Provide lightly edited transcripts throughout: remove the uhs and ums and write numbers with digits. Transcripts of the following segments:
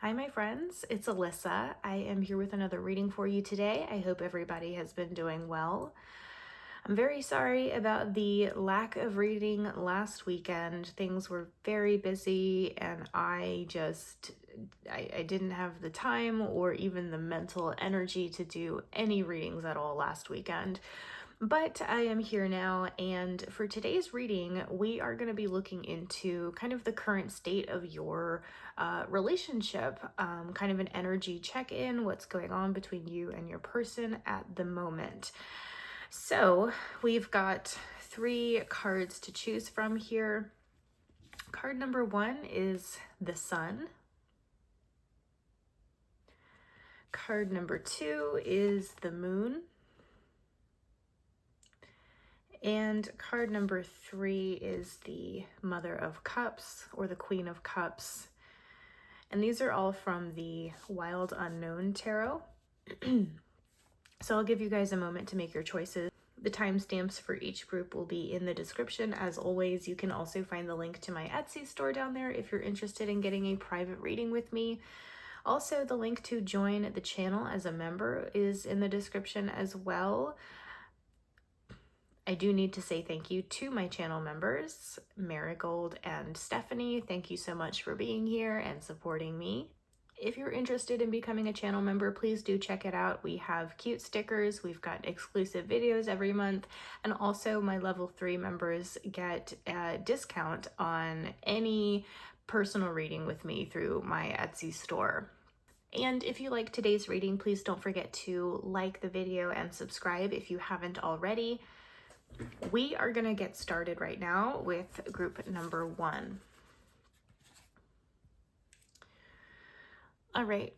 Hi, my friends. It's Alyssa. I am here with another reading for you today. I hope everybody has been doing well. I'm very sorry about the lack of reading last weekend. Things were very busy and I didn't have the time or even the mental energy to do any readings at all last weekend. But I am here now, and for today's reading, we are going to be looking into kind of the current state of your relationship, kind of an energy check-in, what's going on between you and your person at the moment. So we've got 3 cards to choose from here. Card number 1 is the Sun. Card number 2 is the Moon. And card number 3 is the Mother of Cups, or the Queen of Cups. And these are all from the Wild Unknown Tarot. So I'll give you guys a moment to make your choices. The timestamps for each group will be in the description. As always, you can also find the link to my Etsy store down there if you're interested in getting a private reading with me. Also, the link to join the channel as a member is in the description as well. I do need to say thank you to my channel members, Marigold and Stephanie. Thank you so much for being here and supporting me. If you're interested in becoming a channel member, please do check it out. We have cute stickers, we've got exclusive videos every month, and also my level 3 members get a discount on any personal reading with me through my Etsy store. And if you like today's reading, please don't forget to like the video and subscribe if you haven't already. We are going to get started right now with group number 1. All right,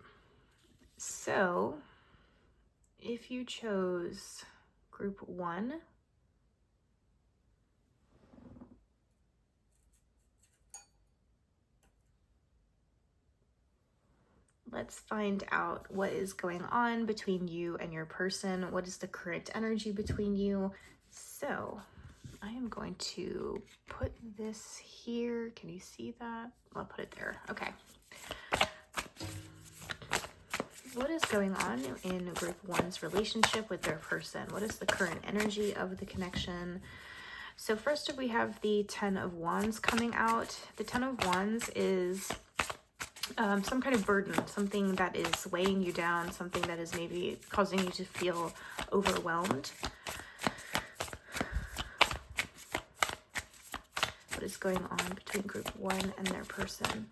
so if you chose group 1, let's find out what is going on between you and your person. What is the current energy between you? So I am going to put this here. Can you see that? I'll put it there. Okay. What is going on in group 1's relationship with their person? What is the current energy of the connection? So first we have the 10 of Wands coming out. The 10 of Wands is some kind of burden, something that is weighing you down, something that is maybe causing you to feel overwhelmed. What is going on between group 1 and their person?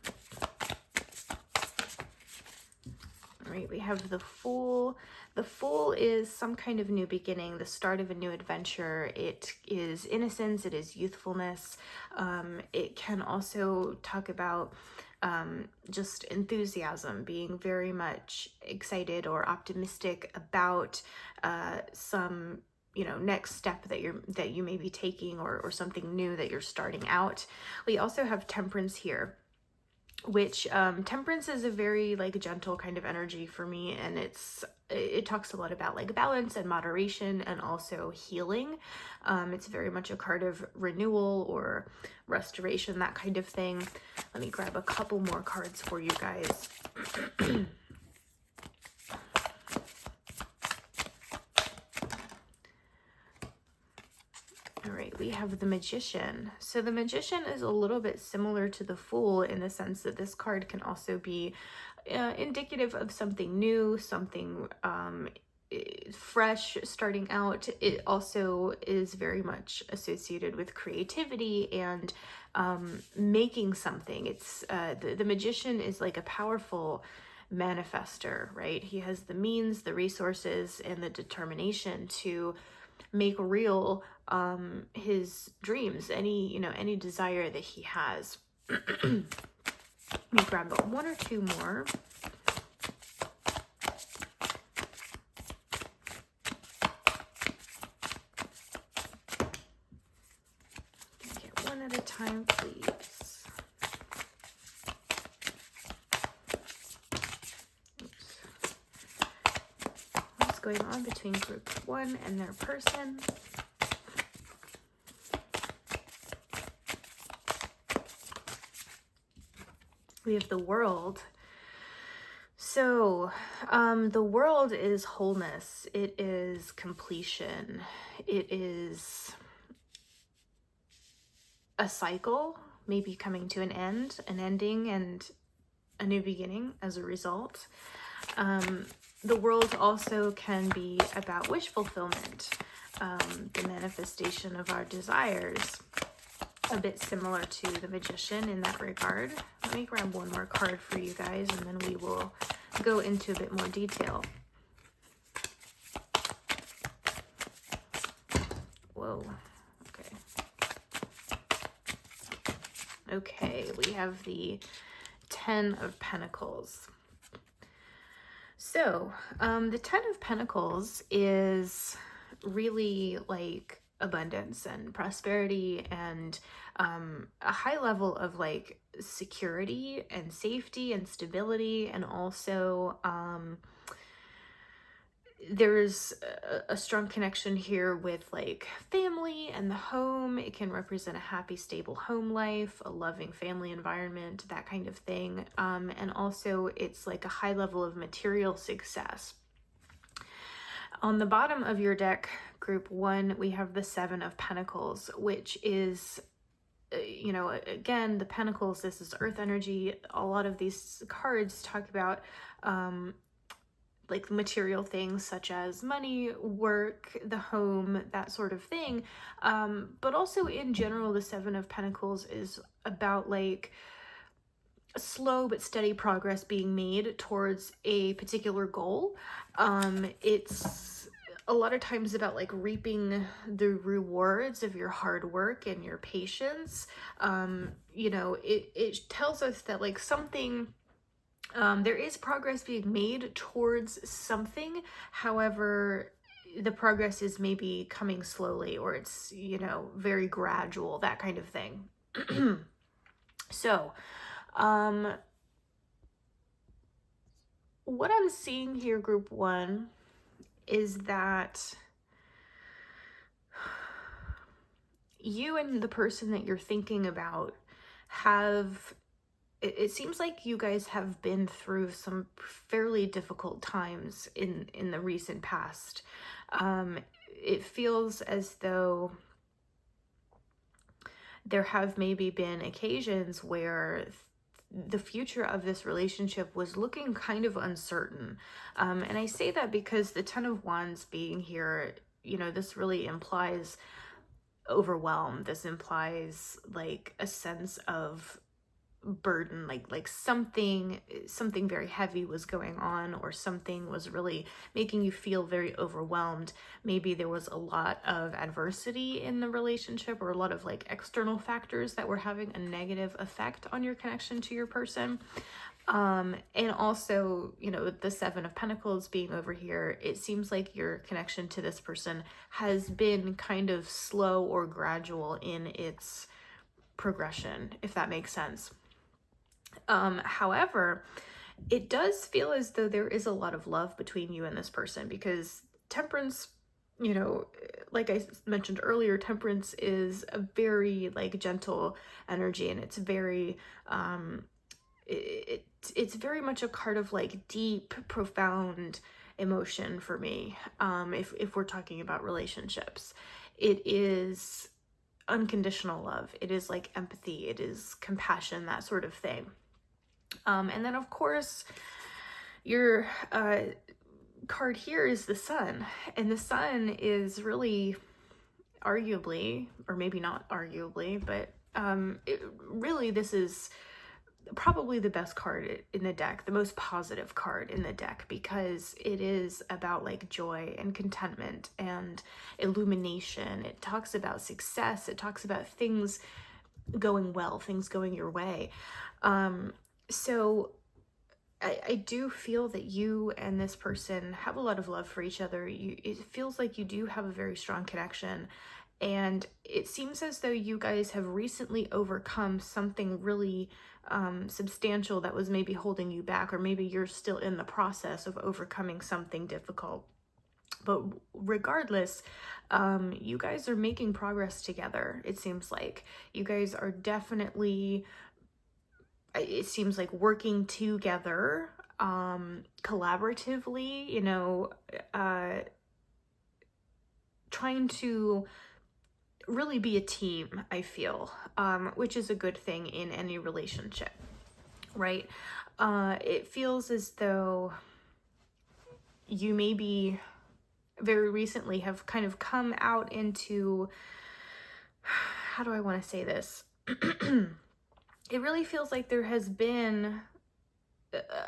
All right, we have the Fool. The Fool is some kind of new beginning, the start of a new adventure. It is innocence, it is youthfulness. It can also talk about just enthusiasm, being very much excited or optimistic about some next step that you may be taking, or something new that you're starting out. We also have Temperance here, which Temperance is a very gentle kind of energy for me, and it talks a lot about balance and moderation and also healing. It's very much a card of renewal or restoration, that kind of thing. Let me grab a couple more cards for you guys. All right, we have the Magician. So the Magician is a little bit similar to the Fool in the sense that this card can also be indicative of something new, something fresh starting out. It also is very much associated with creativity and making something. It's the Magician is like a powerful manifester, right? He has the means, the resources, and the determination to make real his dreams, any desire that he has. Let me grab 1 or 2 more. Get one at a time, please. Oops. What's going on between group 1 and their person? We have the World. So, the world is wholeness. It is completion. It is a cycle, maybe coming to an end, an ending, and a new beginning as a result. The world also can be about wish fulfillment, the manifestation of our desires. A bit similar to the Magician in that regard. Let me grab one more card for you guys, and then we will go into a bit more detail. Whoa. Okay, we have the 10 of Pentacles. So, the 10 of Pentacles is really like abundance and prosperity and a high level of like security and safety and stability, and also there's a strong connection here with like family and the home. It can represent a happy, stable home life, a loving family environment, that kind of thing. And also it's like a high level of material success. On the bottom of your deck, group 1, we have the 7 of Pentacles, which is, you know, again, the Pentacles, this is earth energy. A lot of these cards talk about like material things such as money, work, the home, that sort of thing. But also in general, the 7 of Pentacles is about like slow but steady progress being made towards a particular goal. It's a lot of times about like reaping the rewards of your hard work and your patience. You know, it tells us that like something, there is progress being made towards something. However, the progress is maybe coming slowly, or it's, you know, very gradual, that kind of thing. So, what I'm seeing here, group 1, is that you and the person that you're thinking about have, it seems like you guys have been through some fairly difficult times in the recent past. It feels as though there have maybe been occasions where the future of this relationship was looking kind of uncertain. And I say that because the 10 of Wands being here, you know, this really implies overwhelm. This implies like a sense of burden, like something very heavy was going on, or something was really making you feel very overwhelmed. Maybe there was a lot of adversity in the relationship, or a lot of like external factors that were having a negative effect on your connection to your person. And also, you know, the 7 of Pentacles being over here, it seems like your connection to this person has been kind of slow or gradual in its progression, if that makes sense. However, it does feel as though there is a lot of love between you and this person, because Temperance, you know, like I mentioned earlier, Temperance is a very like gentle energy, and it's very it's very much a card of like deep, profound emotion for me. If we're talking about relationships, it is unconditional love. It is like empathy. It is compassion, that sort of thing. And then of course your card here is the Sun, and the Sun is really arguably, or maybe not arguably, but really this is probably the best card in the deck, the most positive card in the deck, because it is about like joy and contentment and illumination. It talks about success. It talks about things going well, things going your way. So I do feel that you and this person have a lot of love for each other. It feels like you do have a very strong connection, and it seems as though you guys have recently overcome something really substantial that was maybe holding you back, or maybe you're still in the process of overcoming something difficult. But regardless, you guys are making progress together. It seems like you guys are definitely, it seems like, working together collaboratively, you know, trying to really be a team, I feel, which is a good thing in any relationship, right? It feels as though you maybe very recently have kind of come out into, how do I want to say this? It really feels like there has been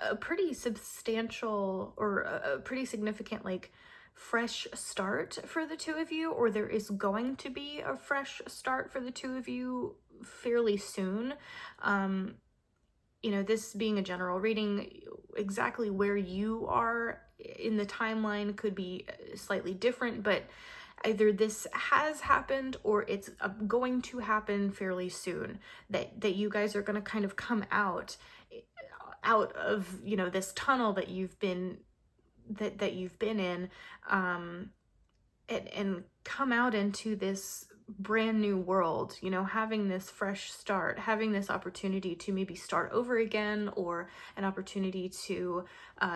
a pretty substantial or a pretty significant, like, fresh start for the two of you, or there is going to be a fresh start for the two of you fairly soon. You know, this being a general reading, exactly where you are in the timeline could be slightly different, but either this has happened or it's going to happen fairly soon, that you guys are going to kind of come out of, you know, this tunnel that you've been in, and come out into this brand new world, you know, having this fresh start, having this opportunity to maybe start over again, or an opportunity to,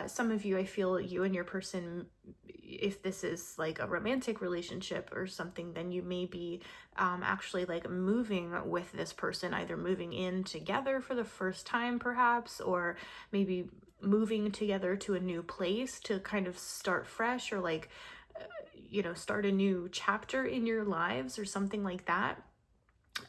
some of you, I feel you and your person, if this is like a romantic relationship or something, then you may be actually like moving with this person, either moving in together for the first time perhaps, or maybe moving together to a new place to kind of start fresh, or like, you know, start a new chapter in your lives or something like that.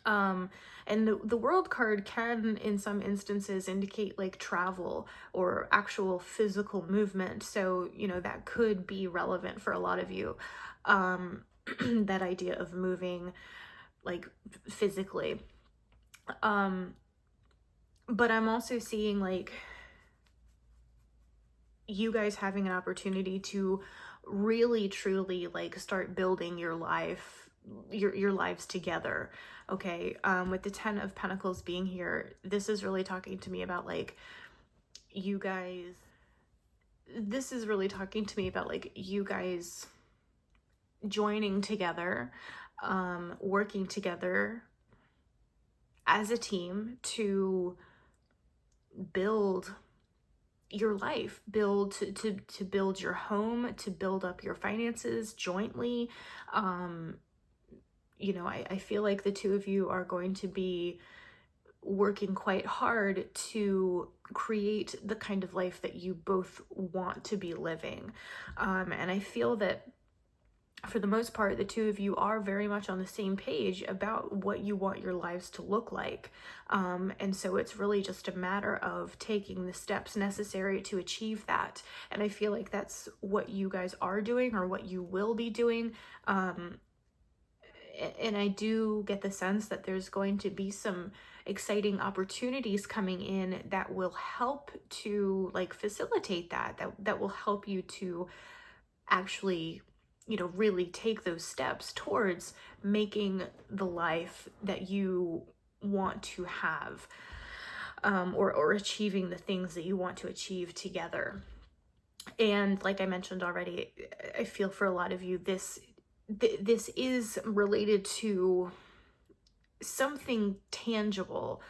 And the world card can, in some instances, indicate like travel or actual physical movement. So, you know, that could be relevant for a lot of you. That idea of moving like physically. But I'm also seeing like you guys having an opportunity to really truly like start building your life, your lives together. Okay. With the 10 of Pentacles being here, this is really talking to me about like you guys, this is really talking to me about like you guys joining together, working together as a team to build your life, to build your home, to build up your finances jointly. You know, I feel like the two of you are going to be working quite hard to create the kind of life that you both want to be living. And I feel that for the most part, the two of you are very much on the same page about what you want your lives to look like. And so it's really just a matter of taking the steps necessary to achieve that. And I feel like that's what you guys are doing, or what you will be doing. And I do get the sense that there's going to be some exciting opportunities coming in that will help to like facilitate that will help you to actually, you know, really take those steps towards making the life that you want to have, or achieving the things that you want to achieve together. And like I mentioned already, I feel for a lot of you, this is related to something tangible,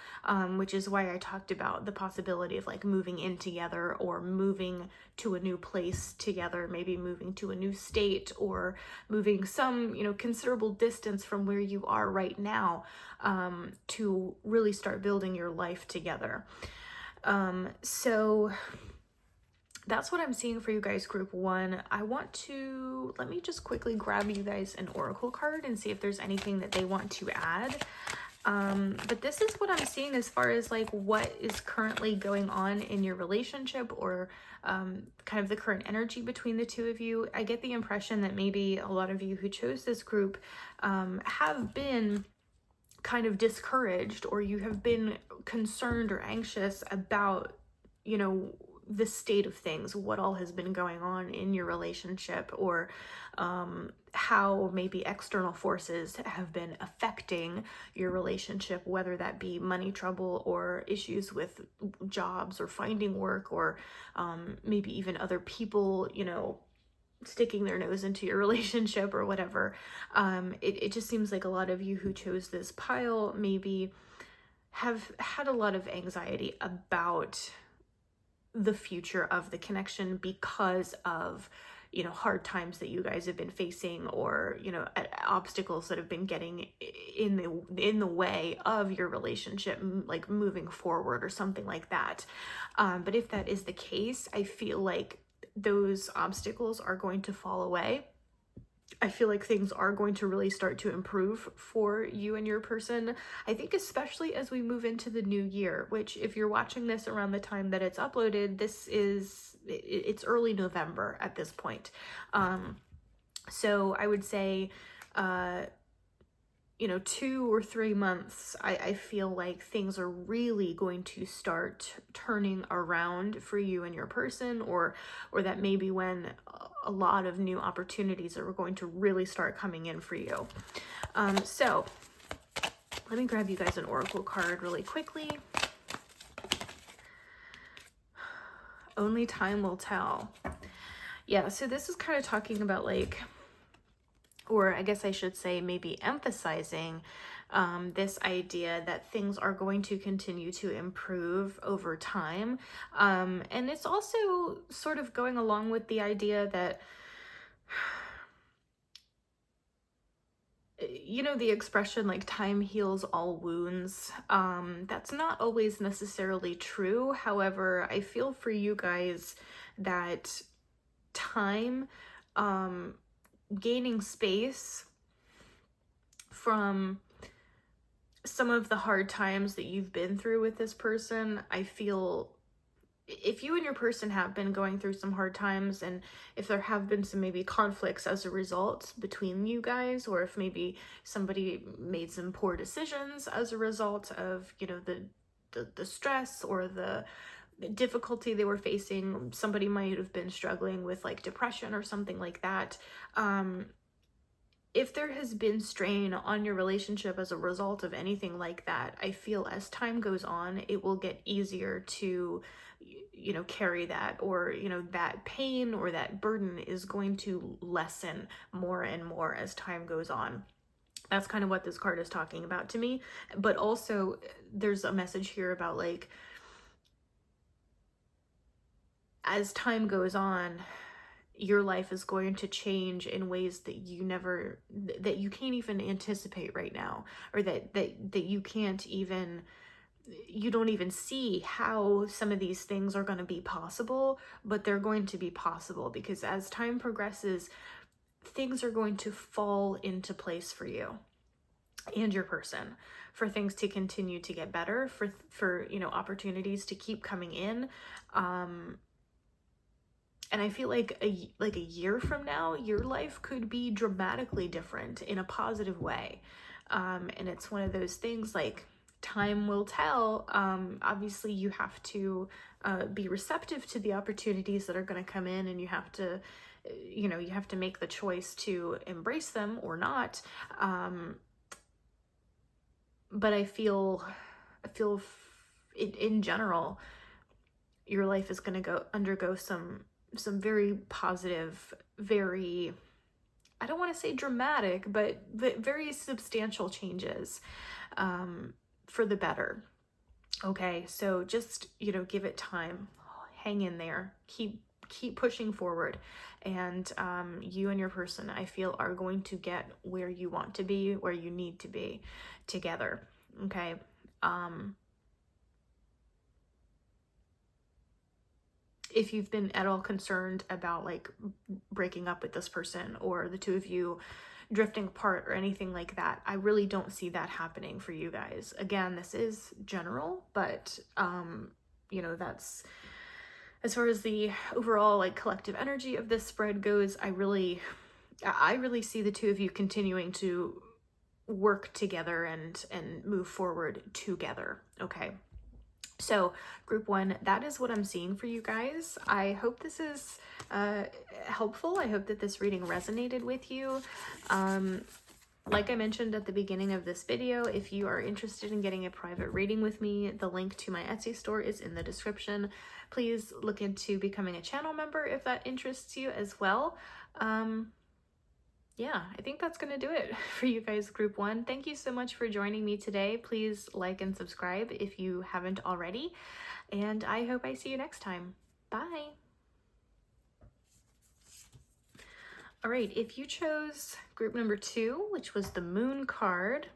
which is why I talked about the possibility of like moving in together, or moving to a new place together, maybe moving to a new state, or moving some, you know, considerable distance from where you are right now, to really start building your life together. So that's what I'm seeing for you guys, group one. Let me just quickly grab you guys an oracle card and see if there's anything that they want to add. But this is what I'm seeing as far as like what is currently going on in your relationship, or kind of the current energy between the two of you. I get the impression that maybe a lot of you who chose this group have been kind of discouraged, or you have been concerned or anxious about, you know, the state of things, what all has been going on in your relationship, or how maybe external forces have been affecting your relationship, whether that be money trouble, or issues with jobs, or finding work, or maybe even other people, you know, sticking their nose into your relationship or whatever. It just seems like a lot of you who chose this pile maybe have had a lot of anxiety about the future of the connection because of, you know, hard times that you guys have been facing, or, you know, obstacles that have been getting in the way of your relationship, like moving forward or something like that. But if that is the case, I feel like those obstacles are going to fall away. I feel like things are going to really start to improve for you and your person. I think especially as we move into the new year, which if you're watching this around the time that it's uploaded, it's early November at this point. So I would say, you know, 2 or 3 months, I feel like things are really going to start turning around for you and your person, or that may be when a lot of new opportunities are going to really start coming in for you. So let me grab you guys an oracle card really quickly. Only time will tell. Yeah, so this is kind of talking about, like, or I guess I should say maybe emphasizing this idea that things are going to continue to improve over time. And it's also sort of going along with the idea that, you know, the expression like time heals all wounds. That's not always necessarily true. However, I feel for you guys that time, gaining space from some of the hard times that you've been through with this person, I feel if you and your person have been going through some hard times, and if there have been some maybe conflicts as a result between you guys, or if maybe somebody made some poor decisions as a result of, you know, the stress or the difficulty they were facing, somebody might have been struggling with like depression or something like that. If there has been strain on your relationship as a result of anything like that, I feel as time goes on, it will get easier to, you know, carry that, or, you know, that pain or that burden is going to lessen more and more as time goes on. That's kind of what this card is talking about to me. But also there's a message here about, like, as time goes on, your life is going to change in ways that you can't even anticipate right now, or that you can't even, you don't even see how some of these things are going to be possible, but they're going to be possible because as time progresses, things are going to fall into place for you and your person, for things to continue to get better, for you know, opportunities to keep coming in. And I feel like a year from now, your life could be dramatically different in a positive way. And it's one of those things, like, time will tell. Obviously, you have to be receptive to the opportunities that are going to come in, and you have to, you know, you have to make the choice to embrace them or not. But I feel in general, your life is going to undergo some very positive, very, I don't want to say dramatic, but very substantial changes for the better. Okay, so just, you know, give it time, hang in there, keep pushing forward, and you and your person, I feel, are going to get where you want to be, where you need to be together. Okay. If you've been at all concerned about, like, breaking up with this person, or the two of you drifting apart or anything like that, I really don't see that happening for you guys. Again, this is general, but you know, that's as far as the overall, like, collective energy of this spread goes. I really see the two of you continuing to work together and move forward together. Okay. So group 1, that is what I'm seeing for you guys. I hope this is helpful. I hope that this reading resonated with you. Like I mentioned at the beginning of this video, if you are interested in getting a private reading with me, the link to my Etsy store is in the description. Please look into becoming a channel member if that interests you as well. Yeah, I think that's going to do it for you guys, group 1. Thank you so much for joining me today. Please like and subscribe if you haven't already. and I hope I see you next time. Bye. All right, if you chose group number 2, which was the Moon card,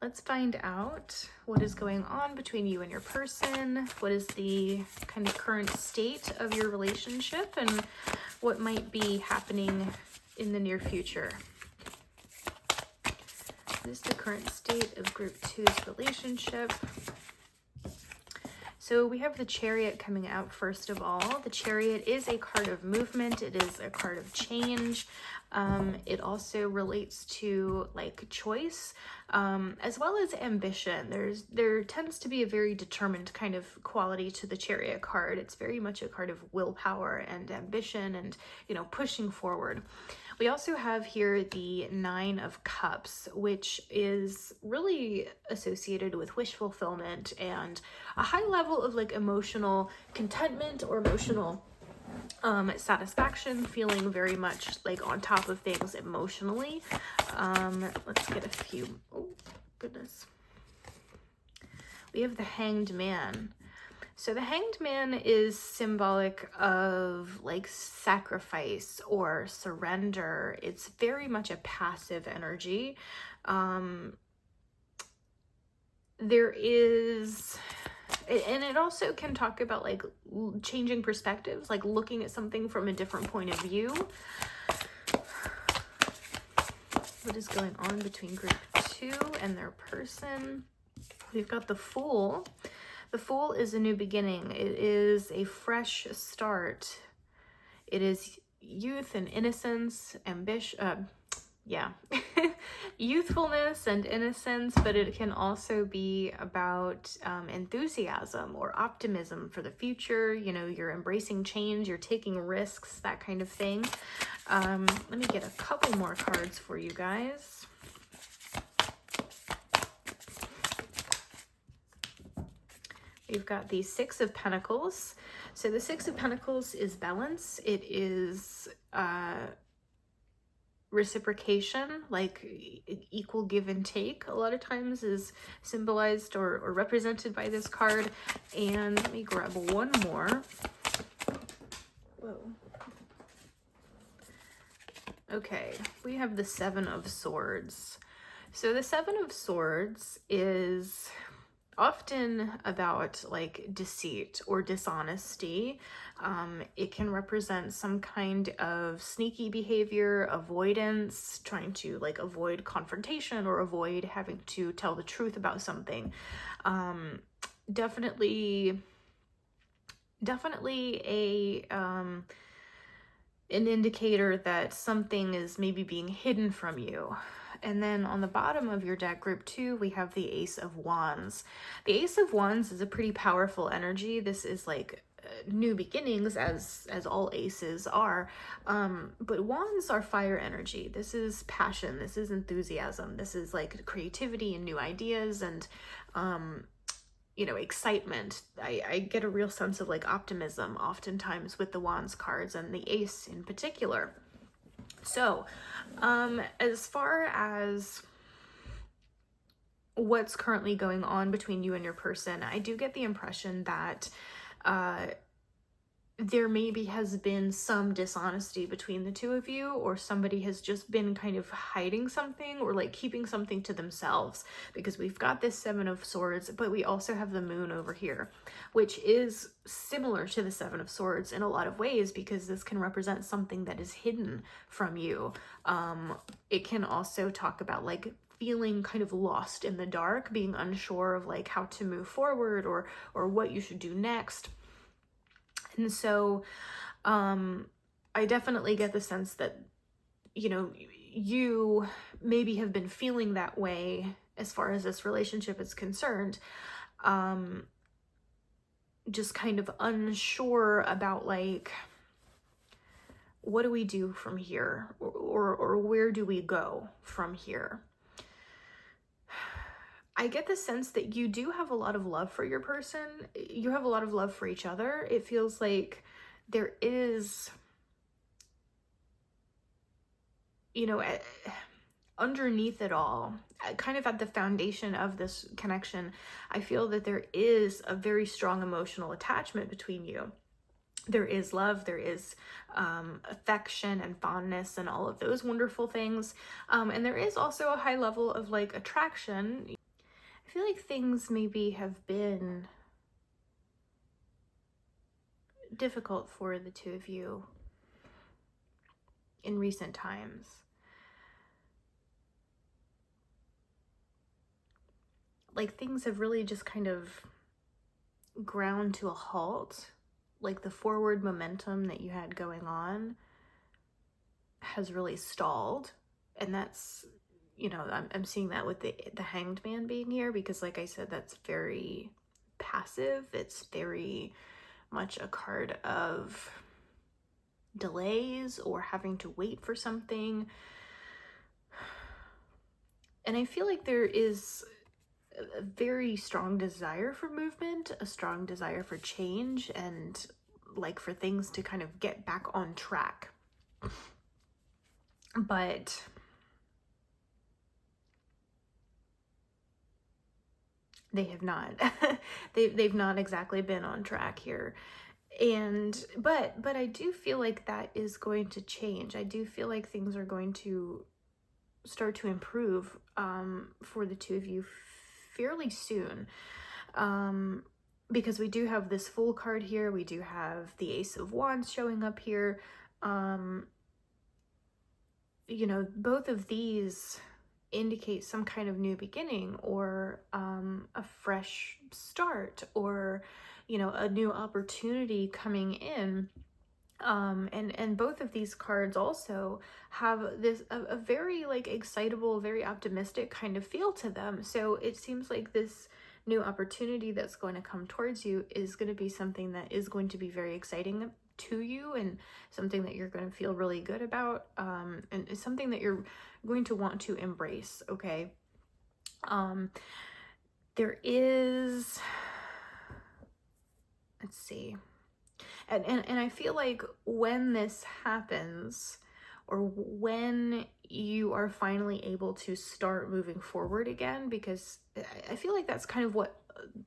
let's find out what is going on between you and your person. What is the kind of current state of your relationship and what might be happening in the near future. What is the current state of group 2's relationship? So we have the Chariot coming out first of all. The Chariot is a card of movement. It is a card of change. It also relates to like choice, as well as ambition. There tends to be a very determined kind of quality to the Chariot card. It's very much a card of willpower and ambition and, you know, pushing forward. We also have here the 9 of Cups, which is really associated with wish fulfillment and a high level of like emotional contentment or emotional satisfaction, feeling very much like on top of things emotionally. Let's get a few. Oh, goodness. We have the Hanged Man. So the Hanged Man is symbolic of like sacrifice or surrender. It's very much a passive energy. There is, and it also can talk about like changing perspectives, like looking at something from a different point of view. What is going on between group 2 and their person? We've got the Fool. The Fool is a new beginning. It is a fresh start. It is youth and innocence, ambition, youthfulness and innocence, but it can also be about enthusiasm or optimism for the future. You know, you're embracing change, you're taking risks, that kind of thing. Let me get a couple more cards for you guys. We've got the 6 of Pentacles. So the 6 of Pentacles is balance. It is reciprocation, like equal give and take, a lot of times is symbolized or represented by this card. And let me grab one more. Whoa. Okay, we have the 7 of Swords. So the 7 of Swords is often about like deceit or dishonesty. It can represent some kind of sneaky behavior, avoidance, trying to like avoid confrontation or avoid having to tell the truth about something. Definitely an indicator that something is maybe being hidden from you. And then on the bottom of your deck, group 2, we have the Ace of Wands. The Ace of Wands is a pretty powerful energy. This is like new beginnings, as all aces are. But wands are fire energy. This is passion. This is enthusiasm. This is like creativity and new ideas and, you know, excitement. I get a real sense of like optimism oftentimes with the Wands cards and the Ace in particular. So, as far as what's currently going on between you and your person, I do get the impression that there maybe has been some dishonesty between the two of you, or somebody has just been kind of hiding something or like keeping something to themselves, because we've got this 7 of Swords, but we also have the Moon over here, which is similar to the 7 of Swords in a lot of ways, because this can represent something that is hidden from you. It can also talk about like feeling kind of lost in the dark, being unsure of like how to move forward or what you should do next. And so I definitely get the sense that, you know, you maybe have been feeling that way as far as this relationship is concerned. Just kind of unsure about like, what do we do from here? Or where do we go from here? I get the sense that you do have a lot of love for your person. You have a lot of love for each other. It feels like there is, you know, underneath it all, kind of at the foundation of this connection, I feel that there is a very strong emotional attachment between you. There is love, there is affection and fondness and all of those wonderful things. And there is also a high level of like attraction. I feel like things maybe have been difficult for the two of you in recent times. Like things have really just kind of ground to a halt. Like the forward momentum that you had going on has really stalled. And that's, you know, I'm seeing that with the Hanged Man being here, because like I said, that's very passive. It's very much a card of delays or having to wait for something. And I feel like there is a very strong desire for movement, a strong desire for change, and like for things to kind of get back on track. But they have not. They've not exactly been on track here. And but I do feel like that is going to change. I do feel like things are going to start to improve for the two of you fairly soon, because we do have this Fool card here. We do have the Ace of Wands showing up here. You know, both of these indicate some kind of new beginning, or a fresh start, or, you know, a new opportunity coming in. And both of these cards also have this a very like excitable, very optimistic kind of feel to them. So it seems like this new opportunity that's going to come towards you is going to be something that is going to be very exciting to you, and something that you're going to feel really good about, and it's something that you're going to want to embrace. Okay. There is, let's see. And I feel like when this happens, or when you are finally able to start moving forward again, because I feel like that's kind of what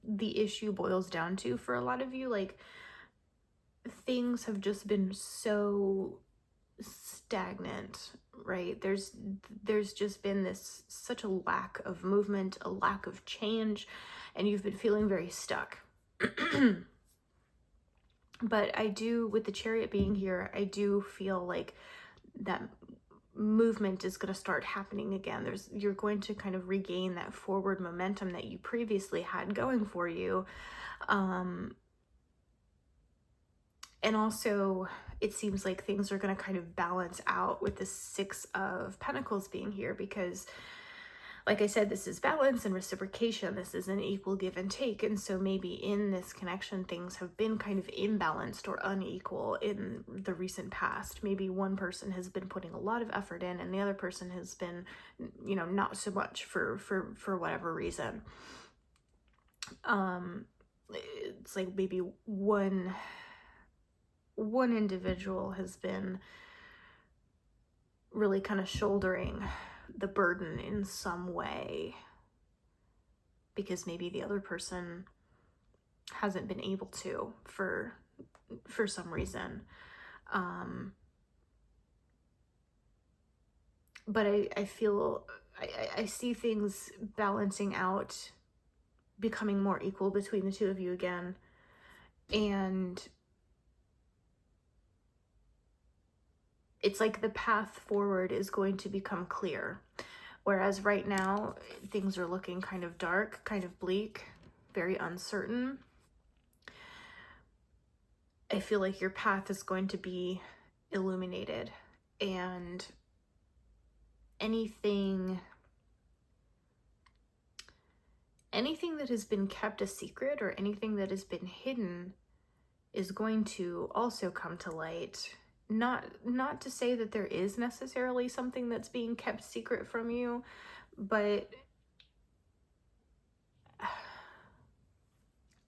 the issue boils down to for a lot of you. Like things have just been so stagnant, right? There's just been this such a lack of movement, a lack of change, and you've been feeling very stuck. But I do, with the Chariot being here, I do feel like that movement is going to start happening again. You're going to kind of regain that forward momentum that you previously had going for you. And also, it seems like things are going to kind of balance out with the Six of Pentacles being here, because like I said, this is balance and reciprocation. This is an equal give and take. And so maybe in this connection, things have been kind of imbalanced or unequal in the recent past. Maybe one person has been putting a lot of effort in, and the other person has been, you know, not so much for whatever reason. It's like maybe one individual has been really kind of shouldering the burden in some way, because maybe the other person hasn't been able to for some reason. But I feel I see things balancing out, becoming more equal between the two of you again, and it's like the path forward is going to become clear. Whereas right now, things are looking kind of dark, kind of bleak, very uncertain. I feel like your path is going to be illuminated, and anything that has been kept a secret, or anything that has been hidden, is going to also come to light. Not to say that there is necessarily something that's being kept secret from you, but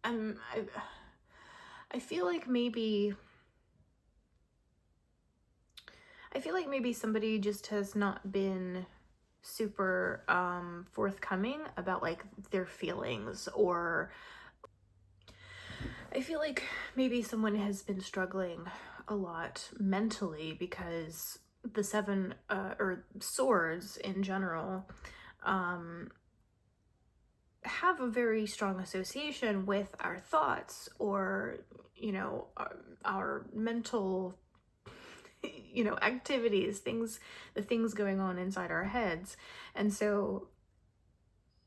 I feel like maybe somebody just has not been super forthcoming about like their feelings, or I feel like maybe someone has been struggling a lot mentally because the seven or swords in general have a very strong association with our thoughts, or our mental activities, the things going on inside our heads. And so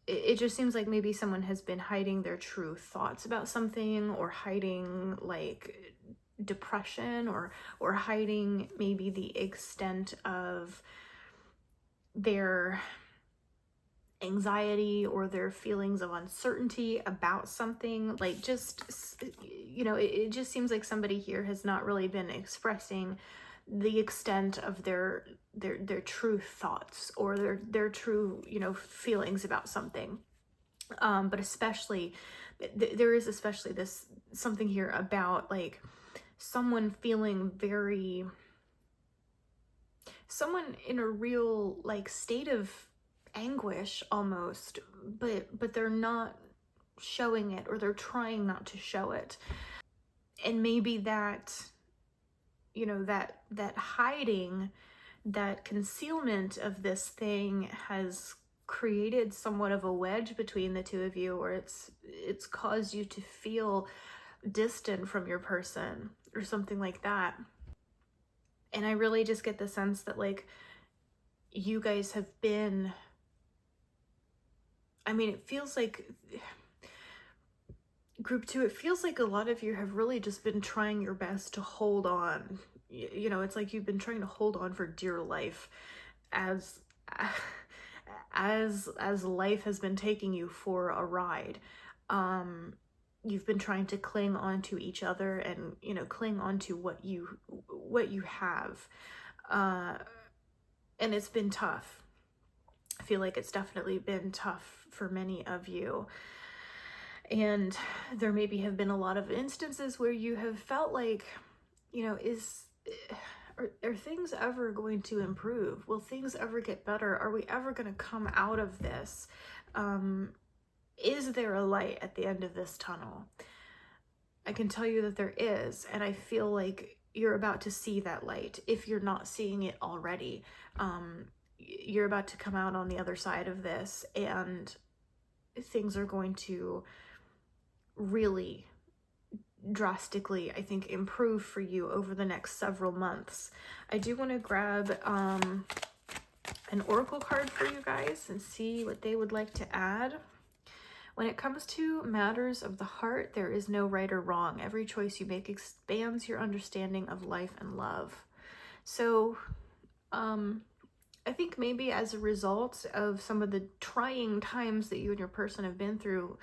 it just seems like maybe someone has been hiding their true thoughts about something, or hiding like depression, or hiding maybe the extent of their anxiety or their feelings of uncertainty about something. Like, just it just seems like somebody here has not really been expressing the extent of their true thoughts, or their true feelings about something. But especially there is especially this something here about like someone feeling someone in a real like state of anguish almost, but they're not showing it, or they're trying not to show it. And maybe that that hiding, that concealment of this thing has created somewhat of a wedge between the two of you, or it's caused you to feel distant from your person or something like that. And I really just get the sense that like you guys have been, I mean, it feels like group 2, it feels like a lot of you have really just been trying your best to hold on. It's like you've been trying to hold on for dear life as life has been taking you for a ride. You've been trying to cling on to each other, and cling on to what you have, and it's been tough. I feel like it's definitely been tough for many of you. And there maybe have been a lot of instances where you have felt like, are things ever going to improve? Will things ever get better? Are we ever going to come out of this? Is there a light at the end of this tunnel? I can tell you that there is, and I feel like you're about to see that light if you're not seeing it already. You're about to come out on the other side of this, and things are going to really drastically, I think, improve for you over the next several months. I do want to grab an oracle card for you guys and see what they would like to add. When it comes to matters of the heart, there is no right or wrong. Every choice you make expands your understanding of life and love. So I think maybe as a result of some of the trying times that you and your person have been through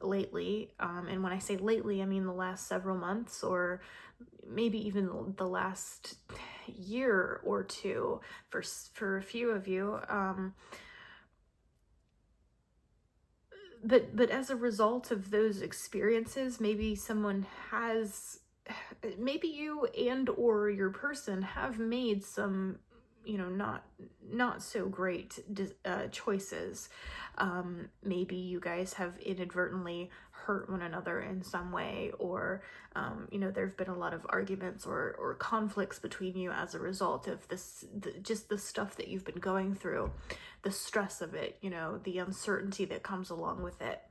lately, and when I say lately, I mean the last several months, or maybe even the last year or two for a few of you, but as a result of those experiences, maybe maybe you and or your person have made some not so great choices. Maybe you guys have inadvertently hurt one another in some way, or there have been a lot of arguments or conflicts between you as a result of just the stuff that you've been going through, the stress of it, the uncertainty that comes along with it.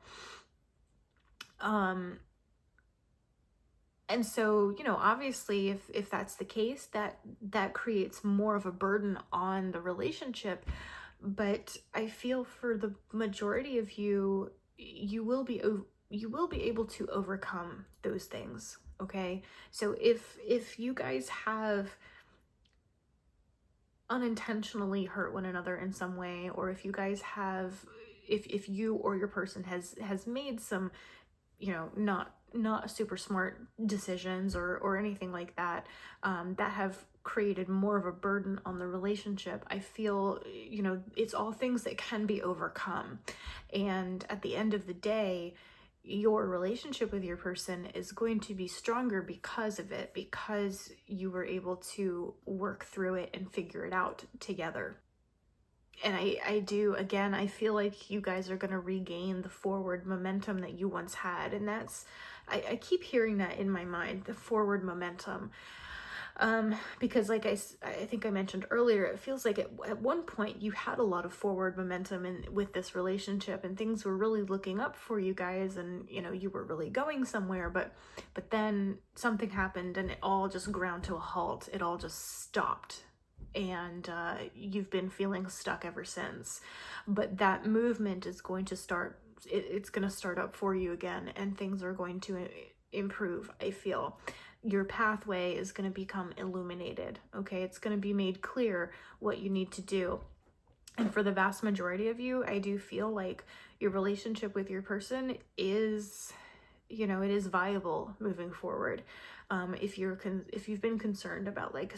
And so, obviously, if that's the case, that creates more of a burden on the relationship. But I feel for the majority of you, you will be able to overcome those things. Okay. So if you guys have unintentionally hurt one another in some way, or if you guys have, if you or your person has made some, not super smart decisions or anything like that, that have created more of a burden on the relationship, I feel, it's all things that can be overcome. And at the end of the day, your relationship with your person is going to be stronger because of it, because you were able to work through it and figure it out together. And I do, again, I feel like you guys are going to regain the forward momentum that you once had. And that's, I keep hearing that in my mind, the forward momentum. Because like I think I mentioned earlier, it feels like at one point you had a lot of forward momentum with this relationship, and things were really looking up for you guys, and you know, you were really going somewhere, but then something happened and it all just ground to a halt. It all just stopped. And you've been feeling stuck ever since. But that movement is going to start, it's going to start up for you again, and things are going to improve, I feel. Your pathway is going to become illuminated, okay? It's going to be made clear what you need to do. And for the vast majority of you, I do feel like your relationship with your person is, you know, it is viable moving forward. If you've been concerned about like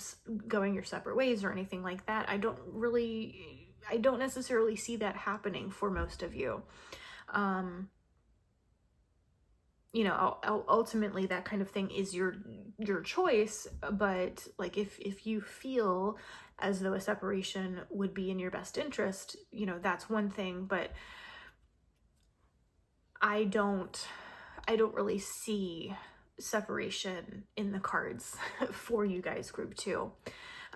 going your separate ways or anything like that, I don't necessarily see that happening for most of you. You know, ultimately that kind of thing is your choice, but like if you feel as though a separation would be in your best interest, you know, that's one thing, but I don't really see separation in the cards for you guys, group 2.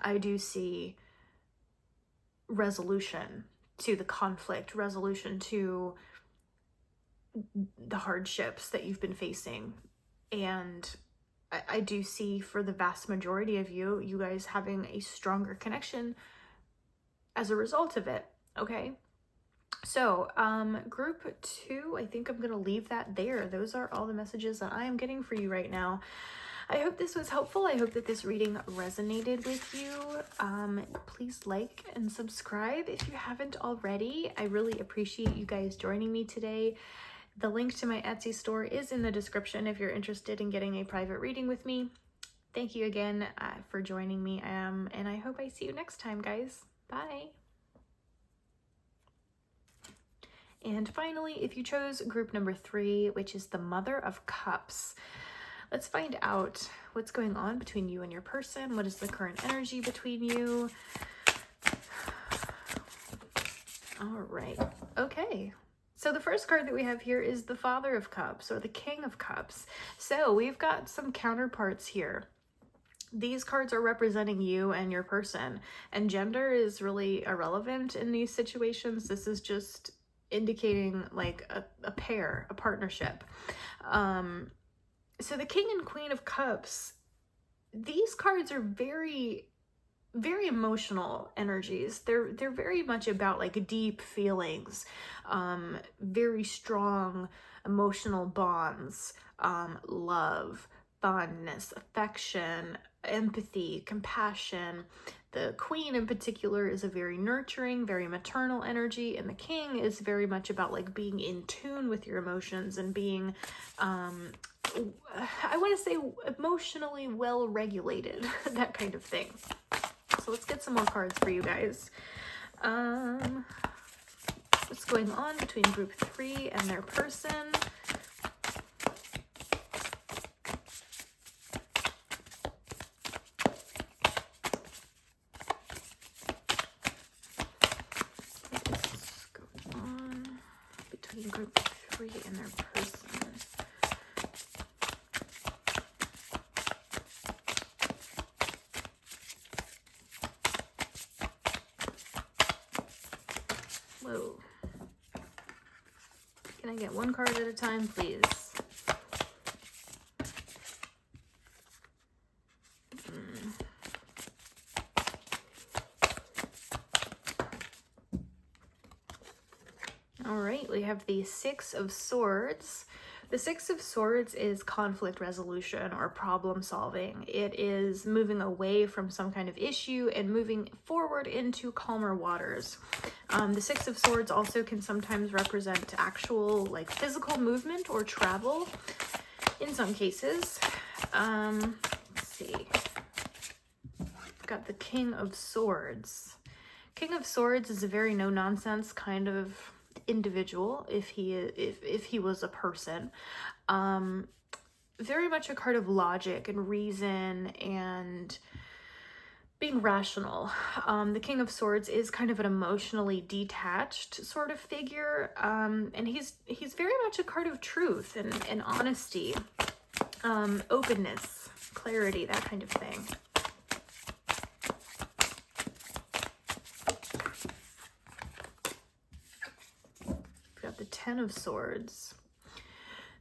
I do see resolution to the conflict, resolution to the hardships that you've been facing. And I do see, for the vast majority of you, you guys having a stronger connection as a result of it, okay? So, group 2, I think I'm going to leave that there. Those are all the messages that I am getting for you right now. I hope this was helpful. I hope that this reading resonated with you. Please like and subscribe if you haven't already. I really appreciate you guys joining me today. The link to my Etsy store is in the description if you're interested in getting a private reading with me. Thank you again for joining me, and I hope I see you next time, guys. Bye. And finally, if you chose group number 3, which is the Mother of Cups, let's find out what's going on between you and your person. What is the current energy between you? All right. Okay. So the first card that we have here is the Father of Cups, or the King of Cups. So we've got some counterparts here. These cards are representing you and your person, and gender is really irrelevant in these situations. This is just indicating like a pair, a partnership. So the King and Queen of Cups, these cards are very, very emotional energies. They're very much about like deep feelings, very strong emotional bonds, love, fondness, affection, empathy, compassion. The Queen in particular is a very nurturing, very maternal energy, and the King is very much about like being in tune with your emotions and being, I want to say, emotionally well regulated, that kind of thing. So let's get some more cards for you guys. What's going on between group 3 and their person? What's going on between group 3 and their person? Whoa. Can I get one card at a time, please? All right, we have the Six of Swords. The Six of Swords is conflict resolution or problem solving. It is moving away from some kind of issue and moving forward into calmer waters. The Six of Swords also can sometimes represent actual like physical movement or travel in some cases. Let's see. I've got the King of Swords. King of Swords is a very no-nonsense kind of individual if he was a person. Very much a card of logic and reason and being rational. The King of Swords is kind of an emotionally detached sort of figure, and he's very much a card of truth and honesty, openness, clarity, that kind of thing. We've got the Ten of Swords.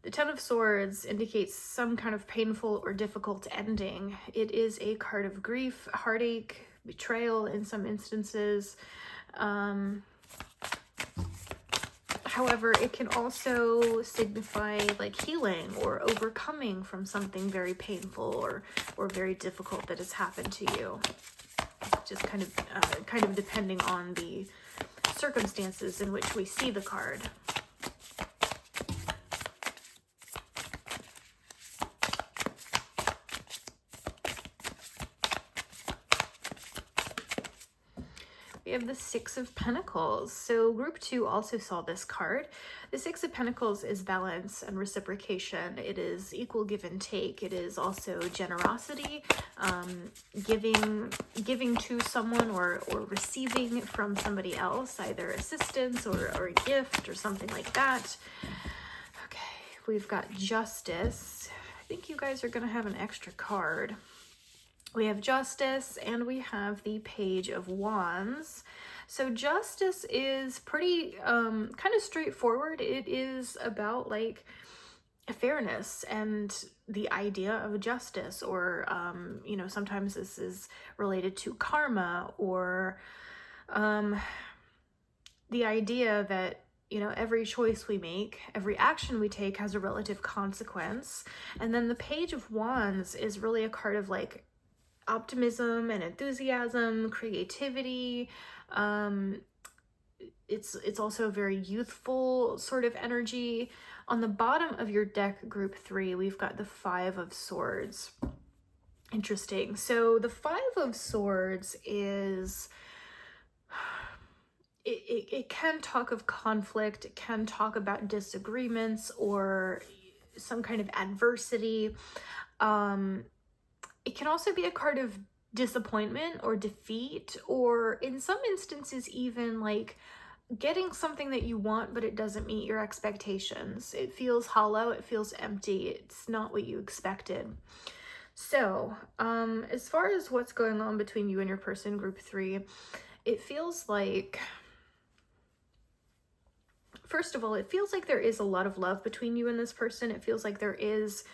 The Ten of Swords indicates some kind of painful or difficult ending. It is a card of grief, heartache, betrayal in some instances. However, it can also signify like healing or overcoming from something very painful or very difficult that has happened to you. Just kind of depending on the circumstances in which we see the card. We have the Six of Pentacles. So group 2 also saw this card. The Six of Pentacles is balance and reciprocation. It is equal give and take. It is also generosity, giving to someone or receiving from somebody else, either assistance or a gift or something like that. Okay, we've got Justice. I think you guys are going to have an extra card. We have Justice and we have the Page of Wands. So Justice is pretty kind of straightforward. It is about like fairness and the idea of justice, or you know, sometimes this is related to karma, or the idea that, you know, every choice we make, every action we take has a relative consequence. And then the Page of Wands is really a card of like optimism and enthusiasm, creativity. It's also a very youthful sort of energy. On the bottom of your deck, group 3, we've got the Five of Swords. Interesting. So the Five of Swords is, it can talk of conflict, it can talk about disagreements or some kind of adversity. It can also be a card of disappointment or defeat, or in some instances even like getting something that you want but it doesn't meet your expectations. It feels hollow, it feels empty, it's not what you expected. So as far as what's going on between you and your person, group 3, it feels like, first of all, it feels like there is a lot of love between you and this person. It feels like there is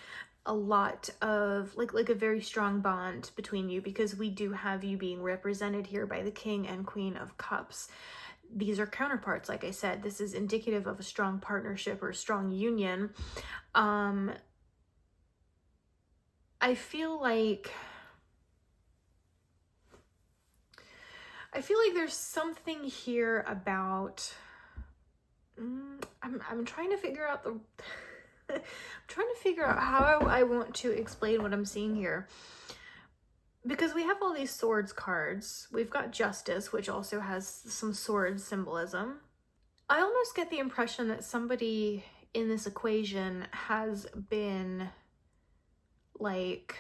a lot of like a very strong bond between you, because we do have you being represented here by the King and Queen of Cups. These are counterparts. Like I said, this is indicative of a strong partnership or a strong union. I feel like there's something here about I'm trying to figure out the I'm trying to figure out how I want to explain what I'm seeing here, because we have all these swords cards. We've got Justice, which also has some sword symbolism. I almost get the impression that somebody in this equation has been like,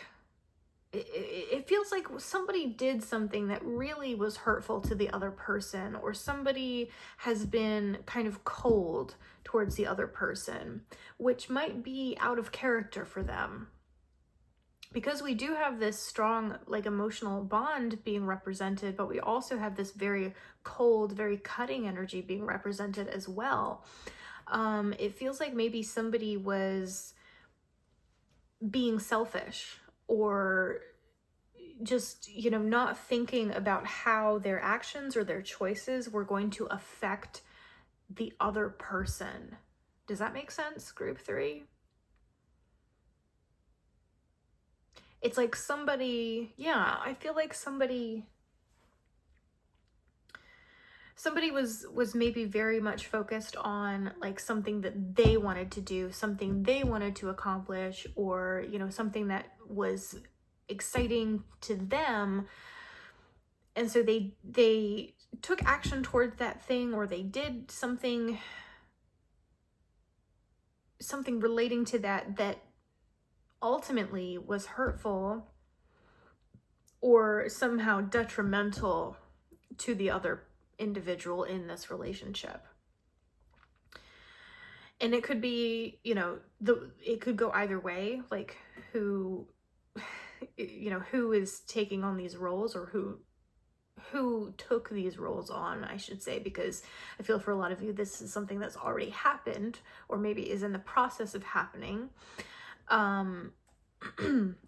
it feels like somebody did something that really was hurtful to the other person, or somebody has been kind of cold towards the other person, which might be out of character for them. Because we do have this strong like emotional bond being represented, but we also have this very cold, very cutting energy being represented as well. It feels like maybe somebody was being selfish, or just, you know, not thinking about how their actions or their choices were going to affect the other person. Does that make sense, group 3? It's like somebody, yeah, I feel like somebody was maybe very much focused on like something that they wanted to do, something they wanted to accomplish, or, you know, something that was exciting to them, and so they took action towards that thing, or they did something relating to that ultimately was hurtful or somehow detrimental to the other individual in this relationship. And it could be, you know, it could go either way, like who, you know, who is taking on these roles, or who took these roles on, I should say, because I feel for a lot of you, this is something that's already happened, or maybe is in the process of happening.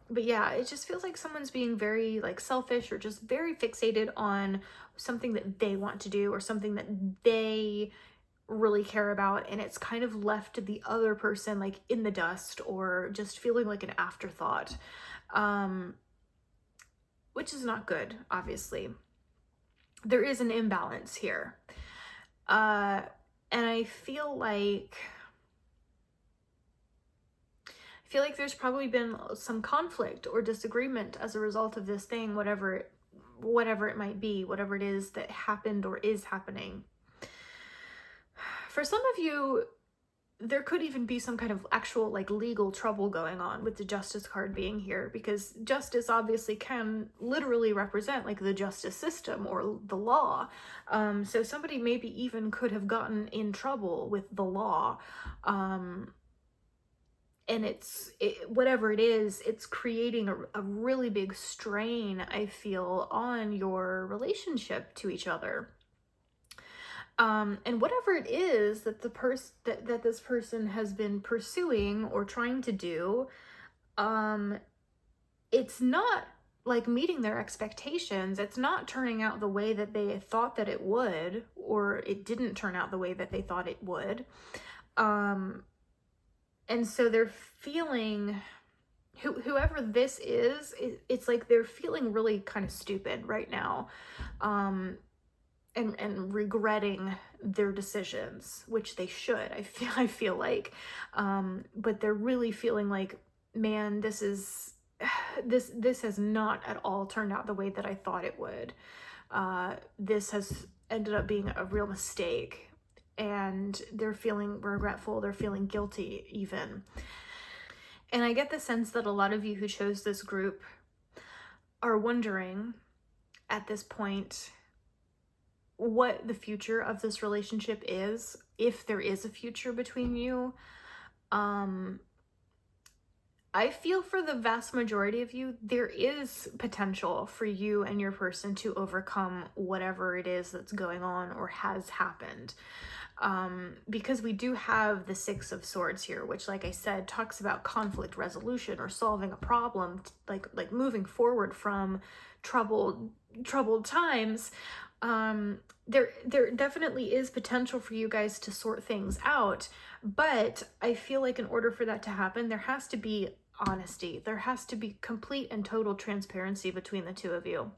But yeah, it just feels like someone's being very like selfish, or just very fixated on something that they want to do, or something that they really care about, and it's kind of left the other person like in the dust, or just feeling like an afterthought, which is not good. Obviously there is an imbalance here, and I feel like there's probably been some conflict or disagreement as a result of this thing, whatever it might be, whatever it is that happened or is happening. For some of you, there could even be some kind of actual like legal trouble going on with the Justice card being here, because justice obviously can literally represent like the justice system or the law. So somebody maybe even could have gotten in trouble with the law. And whatever it is, it's creating a really big strain, I feel, on your relationship to each other. And whatever it is that that this person has been pursuing or trying to do, it's not like meeting their expectations. It's not turning out the way that they thought that it would, or it didn't turn out the way that they thought it would. And so they're feeling, whoever this is, it's like they're feeling really kind of stupid right now. And regretting their decisions, which they should, I feel like, but they're really feeling like, man, this has not at all turned out the way that I thought it would. This has ended up being a real mistake, and they're feeling regretful, they're feeling guilty even. And I get the sense that a lot of you who chose this group are wondering at this point what the future of this relationship is, if there is a future between you. I feel for the vast majority of you, there is potential for you and your person to overcome whatever it is that's going on or has happened. Because we do have the Six of Swords here, which, like I said, talks about conflict resolution or solving a problem, like moving forward from troubled times. There definitely is potential for you guys to sort things out, but I feel like in order for that to happen, there has to be honesty. There has to be complete and total transparency between the two of you.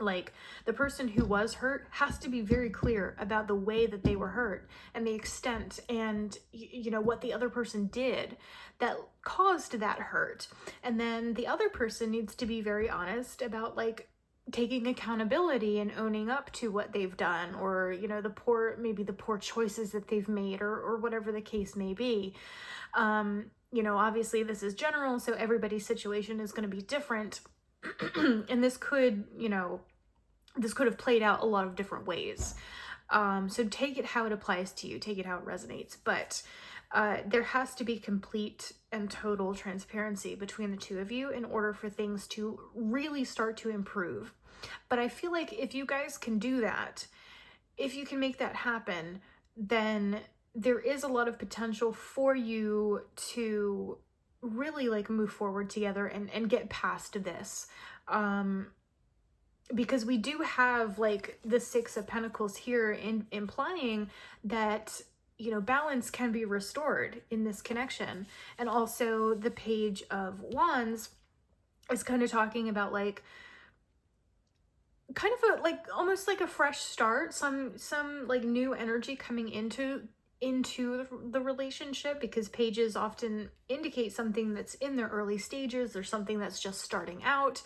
Like, the person who was hurt has to be very clear about the way that they were hurt and the extent and, you know, what the other person did that caused that hurt. And then the other person needs to be very honest about, like, taking accountability and owning up to what they've done, or, you know, the poor choices that they've made, or whatever the case may be. You know, obviously this is general, so everybody's situation is going to be different. And this could have played out a lot of different ways. So take it how it applies to you, take it how it resonates. But there has to be complete and total transparency between the two of you in order for things to really start to improve. But I feel like if you guys can do that, if you can make that happen, then there is a lot of potential for you to really like move forward together and get past this. Because we do have like the Six of Pentacles here, implying that, you know, balance can be restored in this connection. And also the Page of Wands is kind of talking about like kind of a like almost like a fresh start, some like new energy coming into the relationship, because pages often indicate something that's in their early stages or something that's just starting out,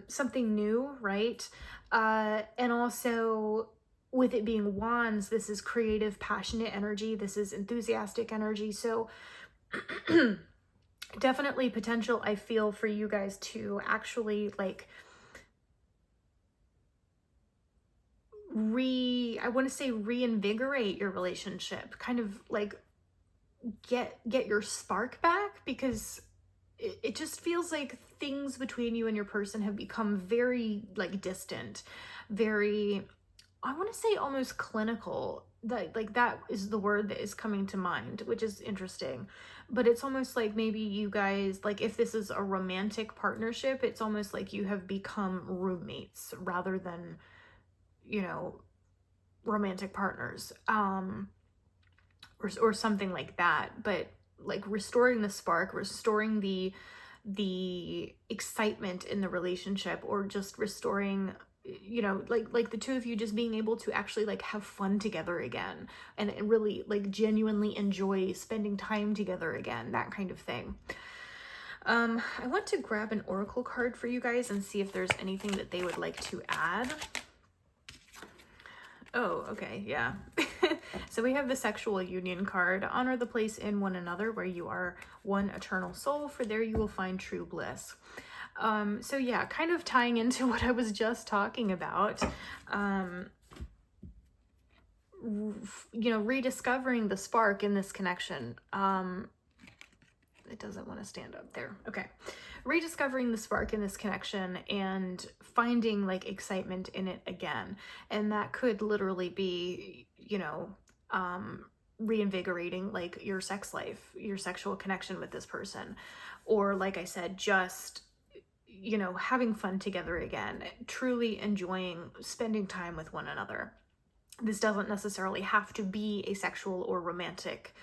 something new, right? And also with it being wands, this is creative, passionate energy, this is enthusiastic energy. So definitely potential, I feel, for you guys to actually like I want to say reinvigorate your relationship, kind of like get your spark back, because it just feels like things between you and your person have become very like distant, very, I want to say almost clinical. That, like, that is the word that is coming to mind, which is interesting. But it's almost like maybe you guys, like if this is a romantic partnership, it's almost like you have become roommates rather than, you know, romantic partners, or something like that. But like restoring the spark, restoring the excitement in the relationship, or just restoring, you know, like the two of you just being able to actually like have fun together again, and really like genuinely enjoy spending time together again, that kind of thing. I want to grab an oracle card for you guys and see if there's anything that they would like to add. Oh, okay, yeah. So we have the sexual union card. Honor the place in one another where you are one eternal soul, for there you will find true bliss. So yeah, kind of tying into what I was just talking about, you know, rediscovering the spark in this connection. It doesn't want to stand up there. Okay. Rediscovering the spark in this connection and finding like excitement in it again. And that could literally be, you know, reinvigorating like your sex life, your sexual connection with this person. Or like I said, just, you know, having fun together again, truly enjoying spending time with one another. This doesn't necessarily have to be a sexual or romantic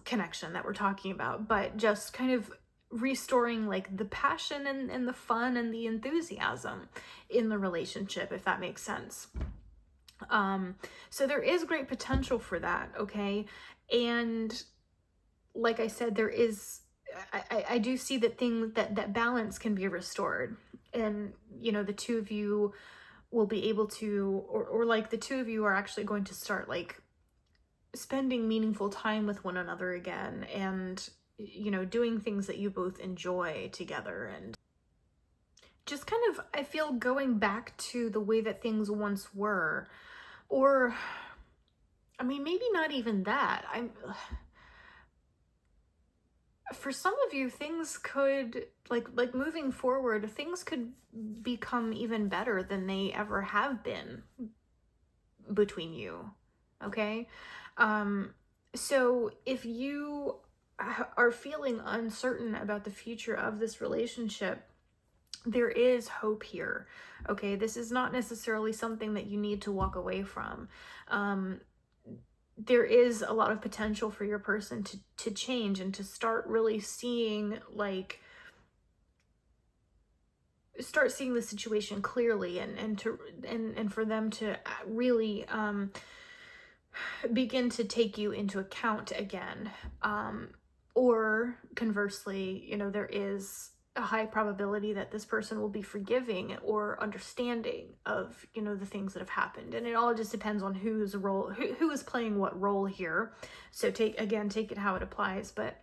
connection that we're talking about, but just kind of restoring like the passion and the fun and the enthusiasm in the relationship, if that makes sense. So there is great potential for that, okay? And like I said, there is, I do see that that balance can be restored, and you know, the two of you will be able to, or like the two of you are actually going to start like spending meaningful time with one another again, and you know, doing things that you both enjoy together, and just kind of, I feel, going back to the way that things once were. Or I mean, maybe not even that. For some of you, things could like moving forward, things could become even better than they ever have been between you, okay? So if you are feeling uncertain about the future of this relationship, there is hope here, okay? This is not necessarily something that you need to walk away from. There is a lot of potential for your person to change and to start really seeing like, start seeing the situation clearly, and for them to really begin to take you into account again. Or conversely, you know, there is a high probability that this person will be forgiving or understanding of, you know, the things that have happened. And it all just depends on whose role, who is playing what role here. So take it how it applies. But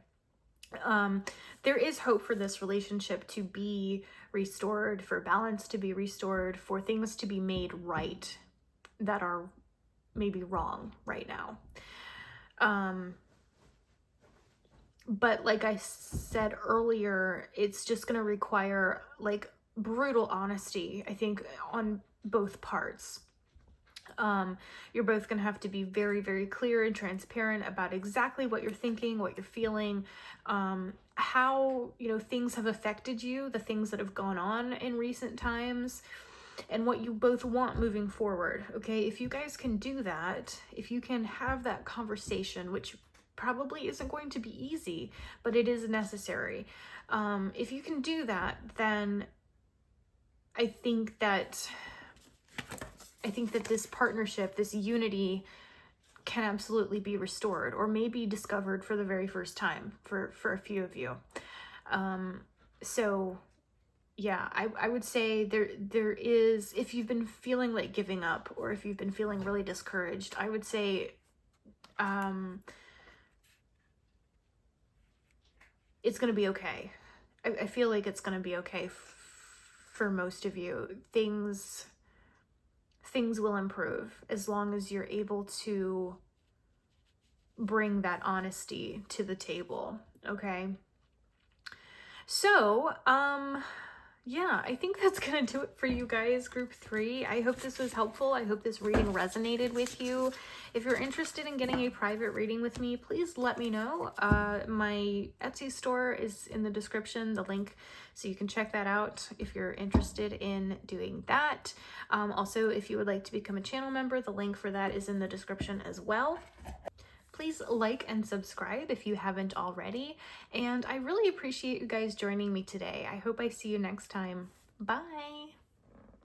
there is hope for this relationship to be restored, for balance to be restored, for things to be made right that are maybe wrong right now. But like I said earlier, it's just going to require like brutal honesty, I think, on both parts. You're both going to have to be very, very clear and transparent about exactly what you're thinking, what you're feeling, how, you know, things have affected you, the things that have gone on in recent times, and what you both want moving forward, okay? If you guys can do that, if you can have that conversation, which probably isn't going to be easy, but it is necessary. If you can do that, then I think that this partnership, this unity, can absolutely be restored, or maybe discovered for the very first time for a few of you. So yeah, I would say there is, if you've been feeling like giving up, or if you've been feeling really discouraged, I would say it's going to be okay. I feel like it's going to be okay for most of you. Things things will improve as long as you're able to bring that honesty to the table, okay? So, yeah, I think that's gonna do it for you guys, group 3. I hope this was helpful. I hope this reading resonated with you. If you're interested in getting a private reading with me, please let me know. My Etsy store is in the description, the link, so you can check that out if you're interested in doing that. Also, if you would like to become a channel member, the link for that is in the description as well. Please like and subscribe if you haven't already. And I really appreciate you guys joining me today. I hope I see you next time. Bye.